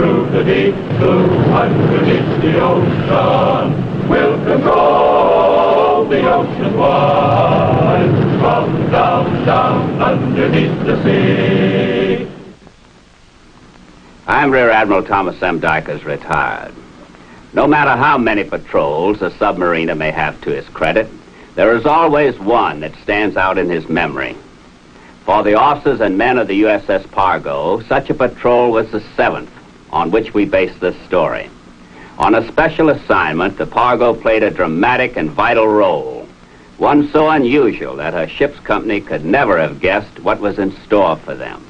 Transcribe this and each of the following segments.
through the deep blue underneath the ocean. We'll control the ocean wide from down, down underneath the sea. I'm Rear Admiral Thomas M. Dykers, retired. No matter how many patrols a submariner may have to his credit, there is always one that stands out in his memory. For the officers and men of the USS Pargo, such a patrol was the 7th, on which we base this story. On a special assignment, the Pargo played a dramatic and vital role, one so unusual that her ship's company could never have guessed what was in store for them.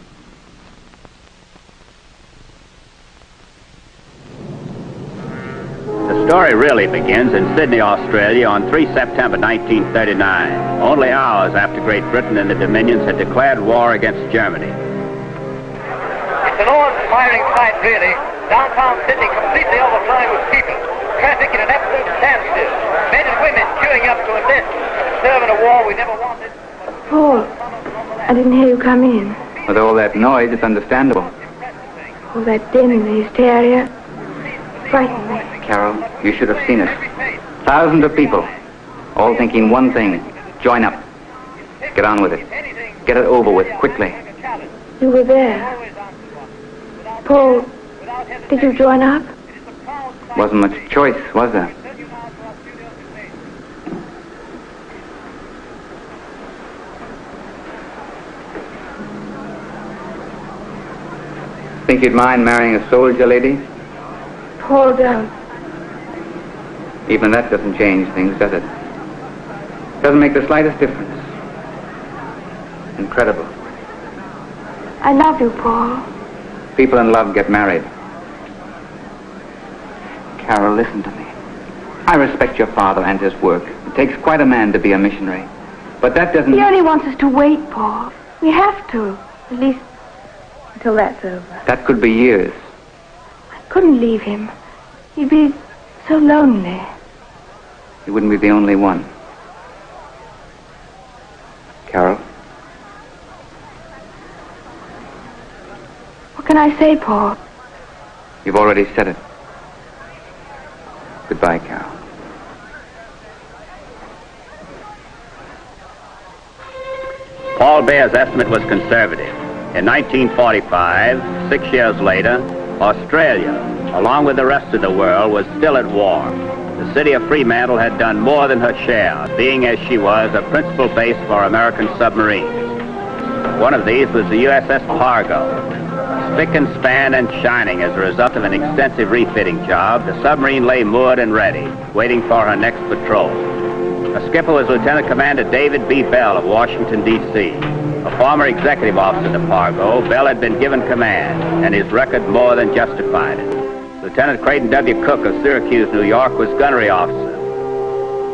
The story really begins in Sydney, Australia on 3 September 1939, only hours after Great Britain and the Dominions had declared war against Germany. It's an awe-inspiring sight, really. Downtown Sydney completely overflowing with people. Traffic in an absolute standstill. Men and women queuing up to enlist and serve in a war we never wanted. Paul, I didn't hear you come in. With all that noise, it's understandable. All that din and the hysteria frightened me. Carol, you should have seen it. Thousands of people, all thinking one thing. Join up. Get on with it. Get it over with, quickly. You were there. Paul, did you join up? Wasn't much choice, was there? Think you'd mind marrying a soldier, lady? Paul, don't. Even that doesn't change things, does it? Doesn't make the slightest difference. Incredible. I love you, Paul. People in love get married. Carol, listen to me. I respect your father and his work. It takes quite a man to be a missionary. But that doesn't... He only wants us to wait, Paul. We have to. At least until that's over. That could be years. I couldn't leave him. He'd be so lonely. You wouldn't be the only one. Carol? What can I say, Paul? You've already said it. Goodbye, Carol. Paul Bear's estimate was conservative. In 1945, 6 years later, Australia, along with the rest of the world, was still at war. The city of Fremantle had done more than her share, being as she was a principal base for American submarines. One of these was the USS Pargo. Spick and span and shining as a result of an extensive refitting job, the submarine lay moored and ready, waiting for her next patrol. Her skipper was Lieutenant Commander David B. Bell of Washington, D.C. A former executive officer of the Pargo, Bell had been given command, and his record more than justified it. Lieutenant Creighton W. Cook of Syracuse, New York, was gunnery officer.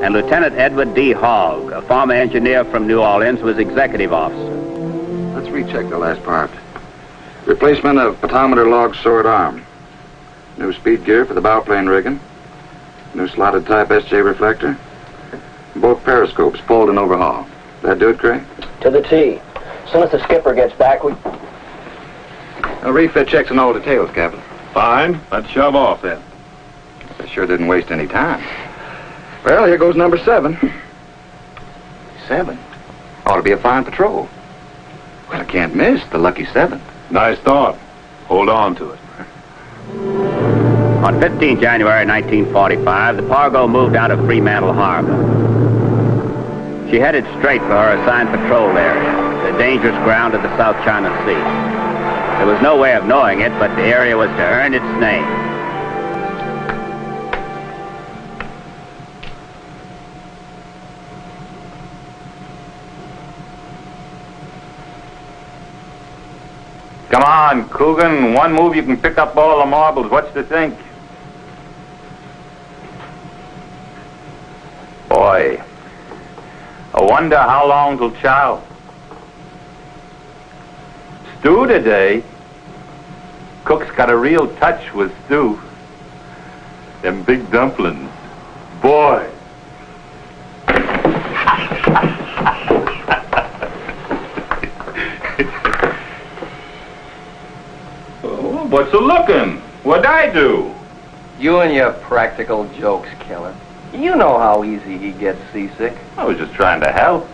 And Lieutenant Edward D. Hogg, a former engineer from New Orleans, was executive officer. Let's recheck the last part. Replacement of pentameter log sword arm. New speed gear for the bowplane rigging. New slotted type SJ reflector. Both periscopes pulled and overhauled. That do it, Craig? To the T. As soon as the skipper gets back, we... A refit checks on all details, Captain. Fine. Let's shove off then. They sure didn't waste any time. Well, here goes number 7. 7? Ought to be a fine patrol. Well, I can't miss the lucky 7. Nice thought. Hold on to it. On 15 January 1945, the Pargo moved out of Fremantle Harbor. She headed straight for her assigned patrol area, the dangerous ground of the South China Sea. There was no way of knowing it, but the area was to earn its name. Come on, Coogan. One move, you can pick up all the marbles. What's to think? Boy, I wonder how long till chow. Stew today. Cook's got a real touch with stew. Them big dumplings. Boy. What's a looking? What'd I do? You and your practical jokes, Keller. You know how easy he gets seasick. I was just trying to help.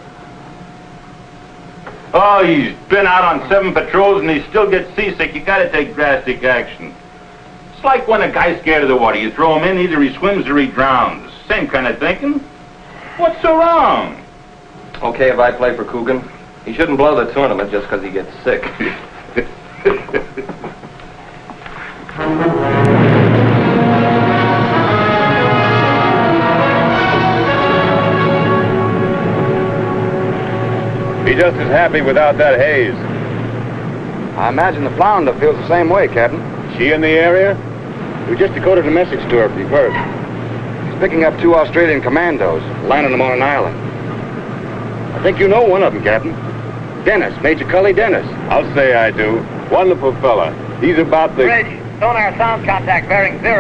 Oh, he's been out on 7 patrols and he still gets seasick. You gotta take drastic action. It's like when a guy's scared of the water. You throw him in, either he swims or he drowns. Same kind of thinking. What's so wrong? Okay, if I play for Coogan, he shouldn't blow the tournament just because he gets sick. Be just as happy without that haze. I imagine the flounder feels the same way, Captain. She in the area? We just decoded a message to her, if you've heard. He's picking up 2 Australian commandos, landing them on an island. I think you know one of them, Captain. Dennis, Major Cully Dennis. I'll say I do. Wonderful fella. He's about the... Bridge, sonar sound contact bearing 010.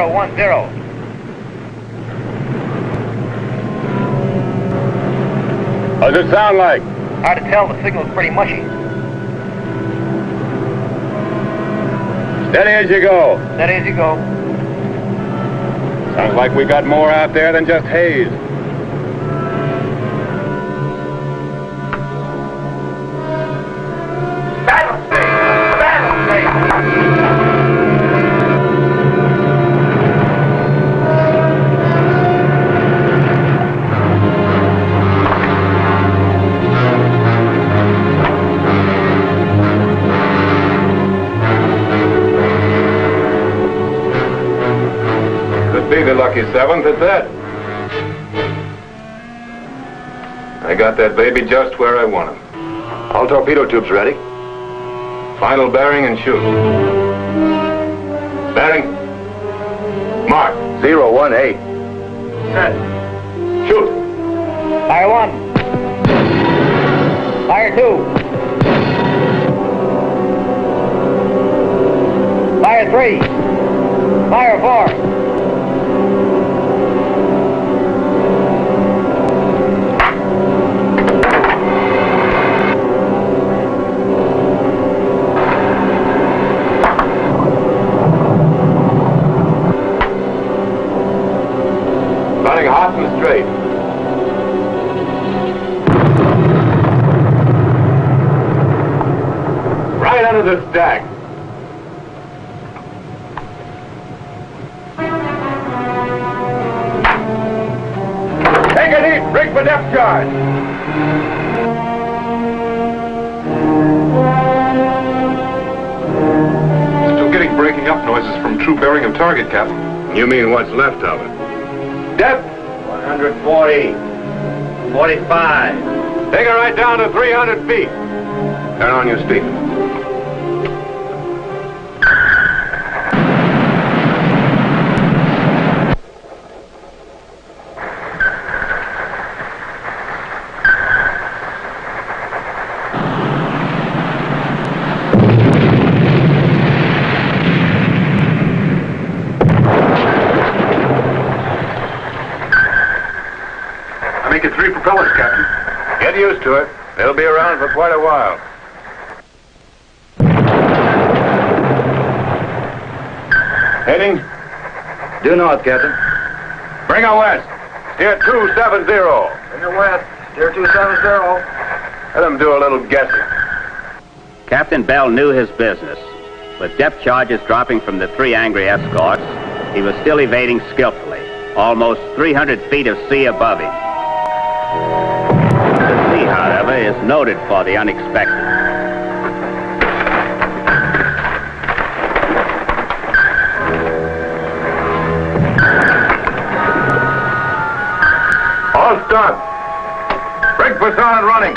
How's it sound like? Hard to tell, the signal's pretty mushy. Steady as you go. Steady as you go. Sounds like we got more out there than just haze. Battle state! Battle state! Be the lucky 7th at that. I got that baby just where I want him. All torpedo tubes ready. Final bearing and shoot. Bearing. Mark. 018. Set. Shoot. Fire 1. Fire 2. Fire 3. Fire 4. Running hot and straight. Right under the stack. Take it east, break for depth charge. Still getting breaking up noises from true bearing of target, Captain. You mean what's left of it? Depth? 140. 45. Take it right down to 300 feet. Turn on your speaker. Making 3 propellers, Captain. Get used to it. They'll be around for quite a while. Heading? Due north, Captain. Bring her west. Steer 270. Bring her west. Steer 270. Let them do a little guessing. Captain Bell knew his business. With depth charges dropping from the 3 angry escorts, he was still evading skillfully, almost 300 feet of sea above him. The sea, however, is noted for the unexpected. All start. Break for solid running.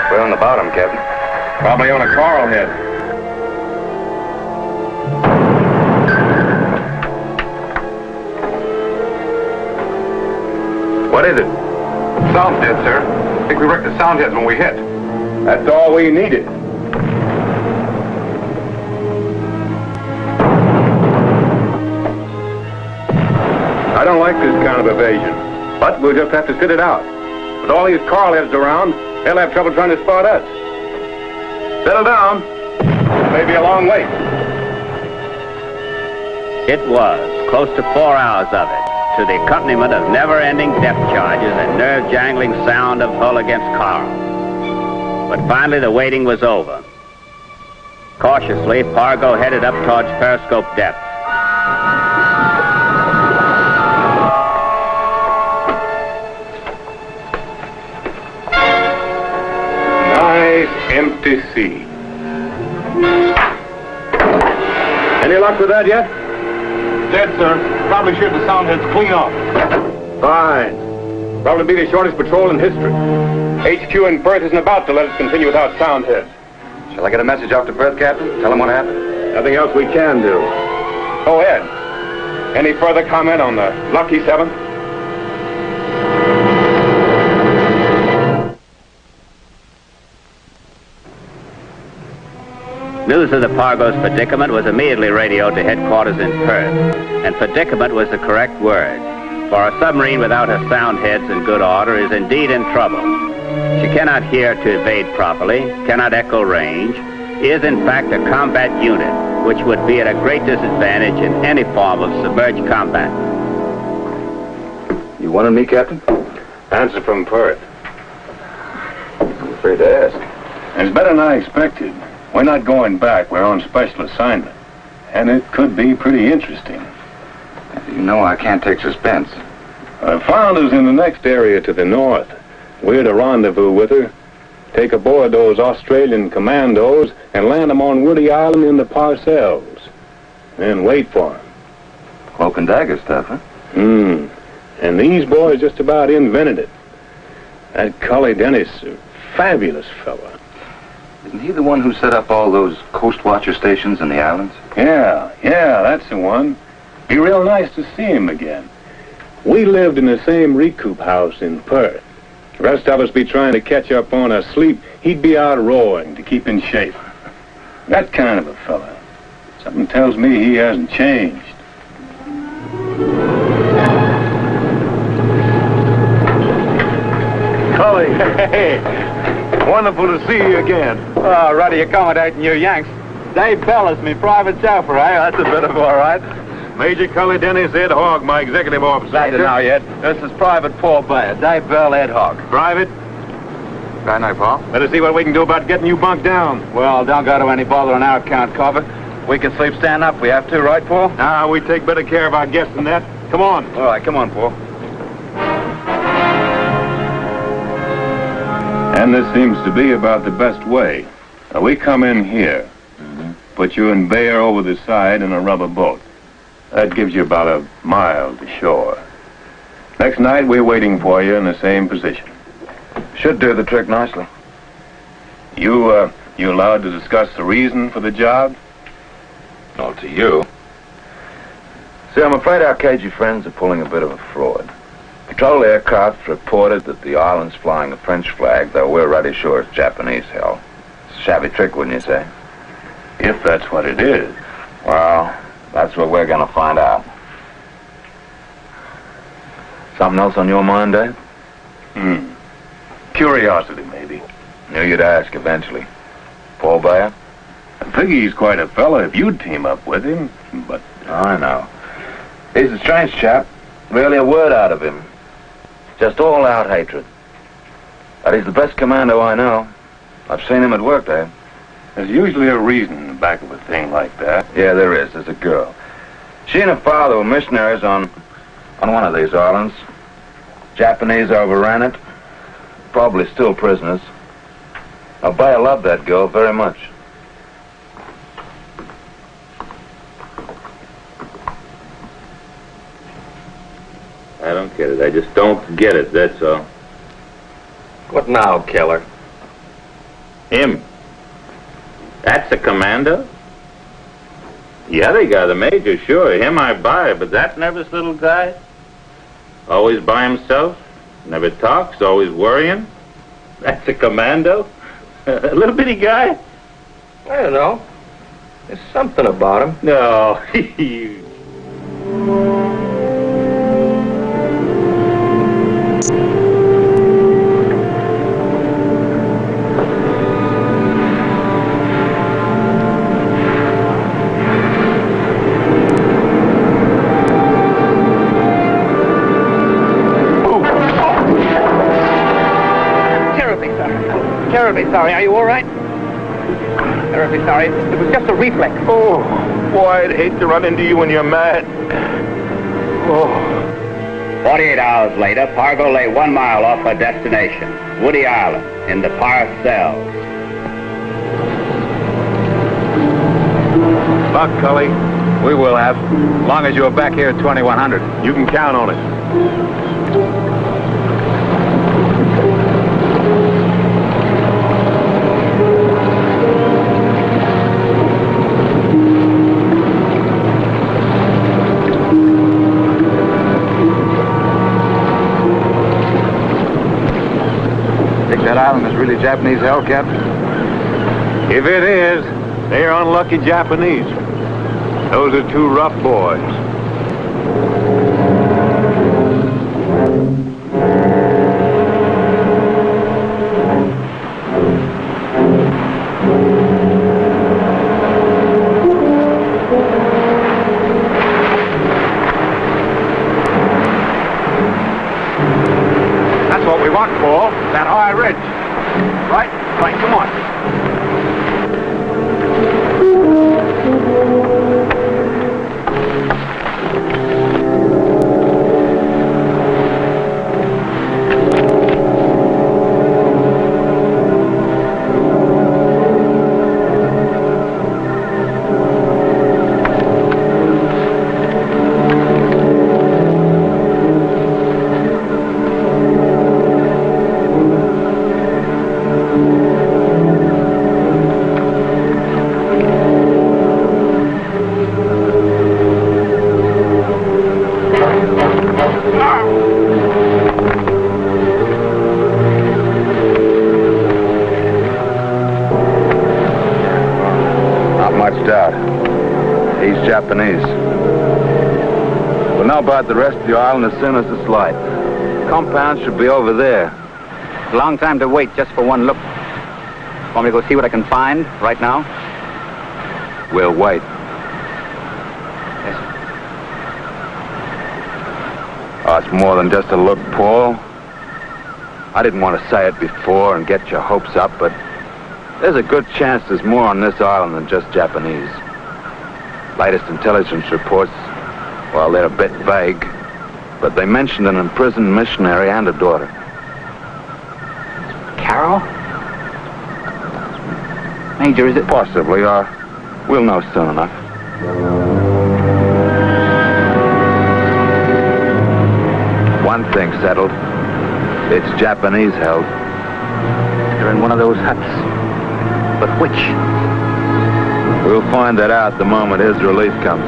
We're on the bottom, Captain. Probably on a coral head. What is it? Sound dead, sir. I think we wrecked the sound heads when we hit. That's all we needed. I don't like this kind of evasion, but we'll just have to sit it out. With all these Carl heads around, they'll have trouble trying to spot us. Settle down. Maybe a long wait. It was close to 4 hours of it, to the accompaniment of never-ending depth charges and nerve-jangling sound of hull against Carl. But finally the waiting was over. Cautiously, Pargo headed up towards periscope depth. Nice empty sea. Any luck with that yet? Dead, sir. Probably sheared the sound heads clean off. Fine. Probably be the shortest patrol in history. HQ in Perth isn't about to let us continue without sound heads. Shall I get a message off to Perth, Captain? Tell them what happened? Nothing else we can do. Oh, Ed. Any further comment on the Lucky 7? News of the Pargo's predicament was immediately radioed to headquarters in Perth, and predicament was the correct word, for a submarine without her sound heads in good order is indeed in trouble. She cannot hear to evade properly, cannot echo range, is in fact a combat unit, which would be at a great disadvantage in any form of submerged combat. You wanted me, Captain? Answer from Perth. I'm afraid to ask. It's better than I expected. We're not going back. We're on special assignment. And it could be pretty interesting. You know I can't take suspense. I found us in the next area to the north. We're to rendezvous with her, take aboard those Australian commandos, and land them on Woody Island in the Parcels. Then wait for them. Cloak and dagger stuff, huh? And these boys just about invented it. That Cully Dennis, a fabulous fella. Isn't he the one who set up all those Coast Watcher stations in the islands? Yeah, that's the one. Be real nice to see him again. We lived in the same recoup house in Perth. The rest of us be trying to catch up on our sleep. He'd be out rowing to keep in shape. That kind of a fella. Something tells me he hasn't changed. Cully, hey. Wonderful to see you again. Oh, ready accommodating you Yanks. Dave Bell is me private chauffeur, eh? That's a bit of all right. Major Cully Dennis, Ed Hogg, my executive officer. Glad to know you, Ed. This is Private Paul Bayer. Dave Bell, Ed Hogg. Private? Right now, Paul. Let us see what we can do about getting you bunked down. Well, don't go to any bother on our account, Carver. We can sleep stand up if we have to, right, Paul? Nah, we take better care of our guests than that. Come on. All right, come on, Paul. And this seems to be about the best way. Now, we come in here, put you and Bayer over the side in a rubber boat. That gives you about a mile to shore. Next night, we're waiting for you in the same position. Should do the trick nicely. You allowed to discuss the reason for the job? Not to you. See, I'm afraid our cagey friends are pulling a bit of a fraud. Patrol aircraft reported that the island's flying a French flag, though we're right sure it's Japanese, hell. It's a shabby trick, wouldn't you say? If that's what it is. Well, that's what we're gonna find out. Something else on your mind, Dave? Curiosity, maybe. Knew you'd ask eventually. Paul Bayer? I figure he's quite a fella if you'd team up with him, but... I know. He's a strange chap. Rarely a word out of him. Just all-out hatred. But he's the best commando I know. I've seen him at work, Dave. There's usually a reason in the back of a thing like that. Yeah, there is. There's a girl. She and her father were missionaries on one of these islands. Japanese overran it. Probably still prisoners. Now, Bayer loved that girl very much. I don't get it. I just don't get it, that's all. What now, killer? Him. That's a commando? Yeah, they got a major, sure. Him I buy, but that nervous little guy? Always by himself? Never talks, always worrying? That's a commando? A little bitty guy? I don't know. There's something about him. No. terribly sorry. Are you all right? Terribly sorry. It was just a reflex. Oh, boy, I'd hate to run into you when you're mad. Oh. 48 hours later, Pargo lay 1 mile off her destination, Woody Island, in the Parcells. Luck, Cully. We will have. As long as you're back here at 2100. You can count on it. That island is really Japanese held, Captain? If it is, they're unlucky Japanese. Those are two rough boys. That's what we want, Paul. That high ridge. Right, come on. Japanese. We'll know about the rest of the island as soon as it's light. Compound should be over there. Long time to wait just for one look. Want me to go see what I can find right now? We'll wait. Yes. Oh, it's more than just a look, Paul. I didn't want to say it before and get your hopes up, but there's a good chance there's more on this island than just Japanese. Latest intelligence reports, well, they're a bit vague, but they mentioned an imprisoned missionary and a daughter. Carol? Major, is it? Possibly, or we'll know soon enough. One thing settled. It's Japanese held. They're in one of those huts. But which? We'll find that out the moment his relief comes.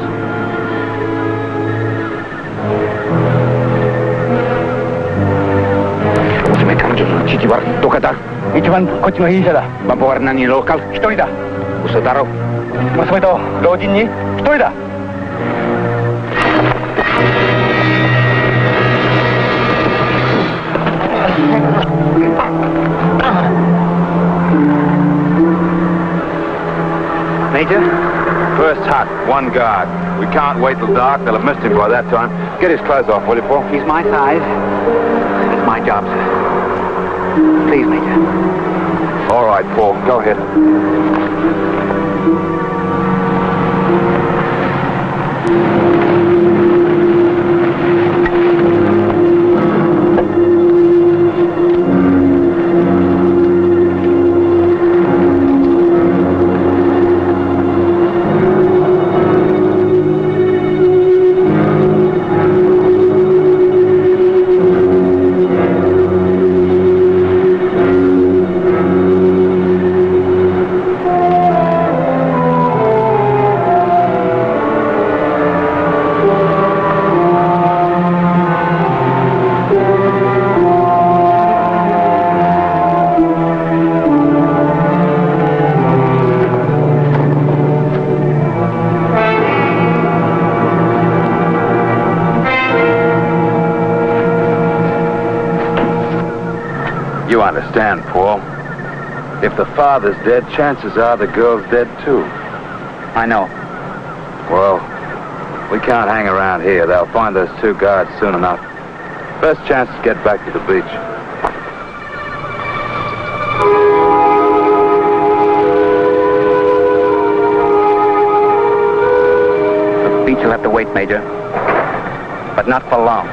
Major? First hut, one guard. We can't wait till dark. They'll have missed him by that time. Get his clothes off, will you, Paul? He's my size. It's my job, sir. Please, Major. All right, Paul. Go ahead. You understand, Paul. If the father's dead, chances are the girl's dead, too. I know. Well, we can't hang around here. They'll find those two guards soon enough. Best chance to get back to the beach. you'll have to wait, Major. But not for long.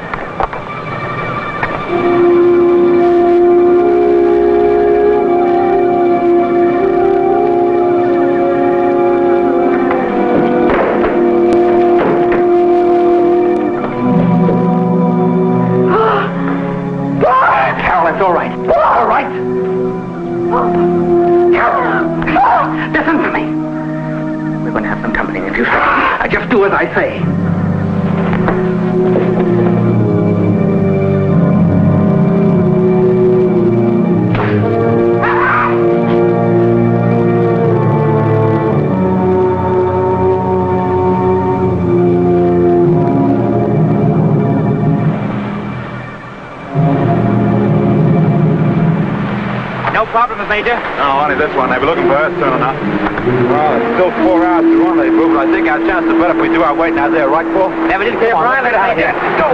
Carol, it's all right. All right. Carol, listen to me. We're going to have some company in a few seconds. Just do as I say. Major? No, only this one. They were looking for us soon enough. Well, it's still 4 hours to rendezvous, but I think our chances are better if we do our waiting out there, right, Paul? Never did get Brian. Let it out here. Go!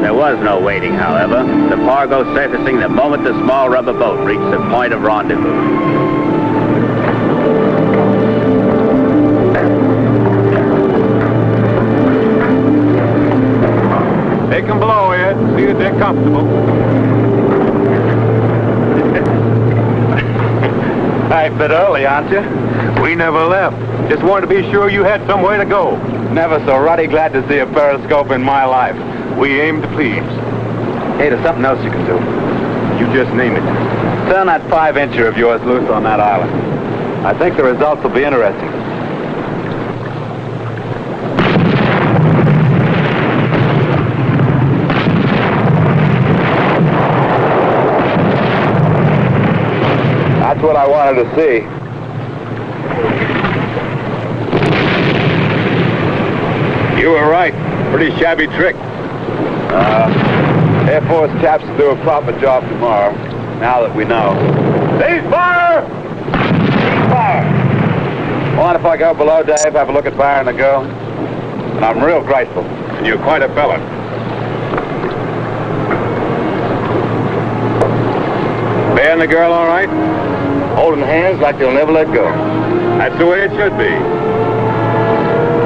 There was no waiting, however. The Pargo surfacing the moment the small rubber boat reached the point of rendezvous. Take them below, Ed. See that they're comfortable. A bit early, aren't you? We never left. Just wanted to be sure you had somewhere to go. Never so ruddy glad to see a periscope in my life. We aim to please. Hey, there's something else you can do. You just name it. Turn that 5-incher of yours loose on that island. I think the results will be interesting. That's what I wanted to see. You were right. Pretty shabby trick. Air Force chaps will do a proper job tomorrow, now that we know. Cease fire! Cease fire! Mind if I go below, Dave, have a look at firing the girl? And I'm real grateful. And you're quite a fella. Bearing the girl all right? Holding hands like they'll never let go. That's the way it should be.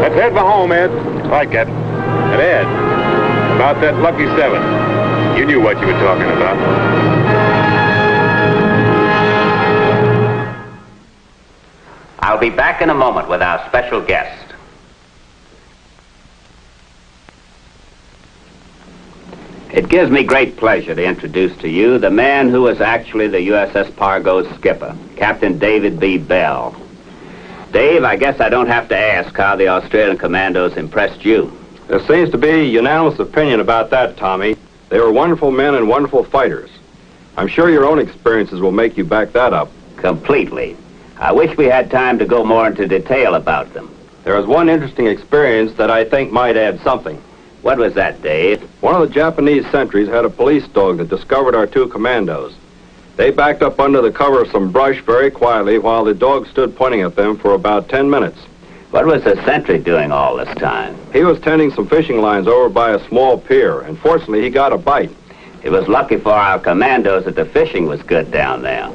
Let's head for home, Ed. Right, Captain. And Ed, about that Lucky 7. You knew what you were talking about. I'll be back in a moment with our special guest. It gives me great pleasure to introduce to you the man who was actually the USS Pargo's skipper, Captain David B. Bell. Dave, I guess I don't have to ask how the Australian commandos impressed you. There seems to be unanimous opinion about that, Tommy. They were wonderful men and wonderful fighters. I'm sure your own experiences will make you back that up. Completely. I wish we had time to go more into detail about them. There was one interesting experience that I think might add something. What was that, Dave? One of the Japanese sentries had a police dog that discovered our 2 commandos. They backed up under the cover of some brush very quietly while the dog stood pointing at them for about 10 minutes. What was the sentry doing all this time? He was tending some fishing lines over by a small pier, and fortunately he got a bite. It was lucky for our commandos that the fishing was good down there.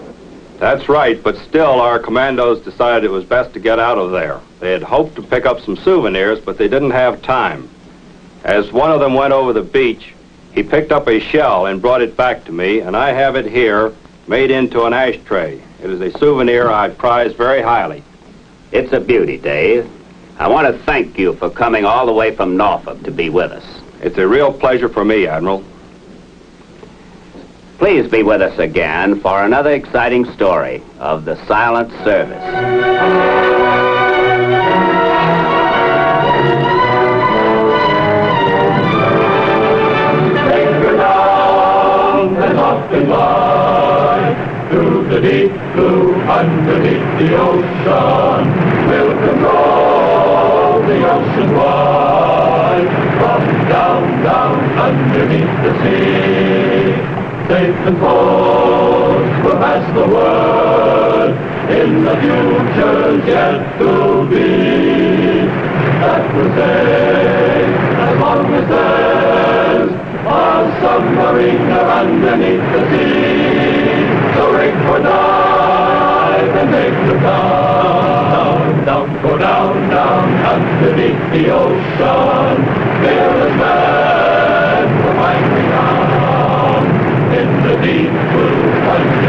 That's right, but still our commandos decided it was best to get out of there. They had hoped to pick up some souvenirs, but they didn't have time. As one of them went over the beach, he picked up a shell and brought it back to me, and I have it here, made into an ashtray. It is a souvenir I prize very highly. It's a beauty, Dave. I want to thank you for coming all the way from Norfolk to be with us. It's a real pleasure for me, Admiral. Please be with us again for another exciting story of the Silent Service. And lie through the deep blue underneath the ocean. We'll control the ocean wide. From down, down underneath the sea. Safe and forth we'll pass the word in the future yet to be. That will stay as long as there's a submarines are underneath the sea. So rig for dive and make the down, down, go down, down, underneath the ocean. Fearless man, we're mighty down in the deep blue.